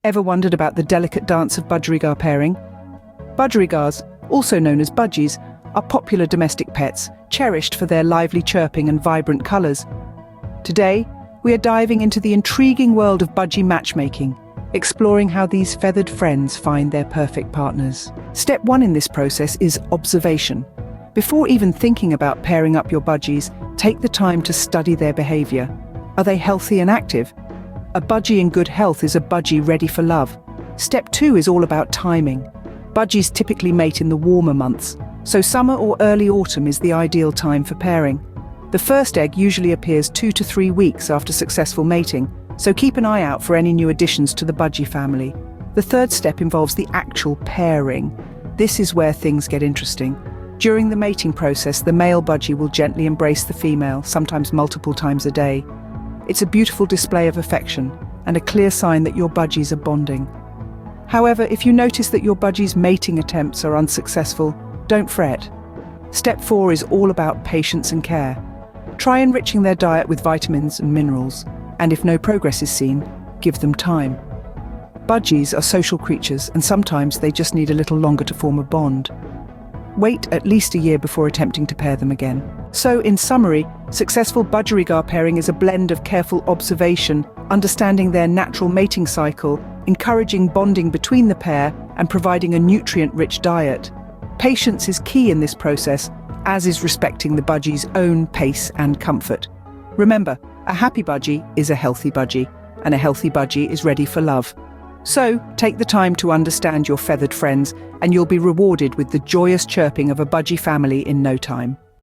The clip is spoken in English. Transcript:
Ever wondered about the delicate dance of budgerigar pairing? Budgerigars, also known as budgies, are popular domestic pets, cherished for their lively chirping and vibrant colours. Today, we are diving into the intriguing world of budgie matchmaking, exploring how these feathered friends find their perfect partners. Step 1 in this process is observation. Before even thinking about pairing up your budgies, take the time to study their behaviour. Are they healthy and active? A budgie in good health is a budgie ready for love. Step 2 is all about timing. Budgies typically mate in the warmer months, so summer or early autumn is the ideal time for pairing. The first egg usually appears 2 to 3 weeks after successful mating, so keep an eye out for any new additions to the budgie family. The third step involves the actual pairing. This is where things get interesting. During the mating process, the male budgie will gently embrace the female, sometimes multiple times a day. It's a beautiful display of affection and a clear sign that your budgies are bonding. However, if you notice that your budgie's mating attempts are unsuccessful, don't fret. Step 4 is all about patience and care. Try enriching their diet with vitamins and minerals, and if no progress is seen, give them time. Budgies are social creatures, and sometimes they just need a little longer to form a bond. Wait at least a year before attempting to pair them again. So, in summary, successful budgerigar pairing is a blend of careful observation, understanding their natural mating cycle, encouraging bonding between the pair, and providing a nutrient-rich diet. Patience is key in this process, as is respecting the budgie's own pace and comfort. Remember, a happy budgie is a healthy budgie, and a healthy budgie is ready for love. So, take the time to understand your feathered friends, and you'll be rewarded with the joyous chirping of a budgie family in no time.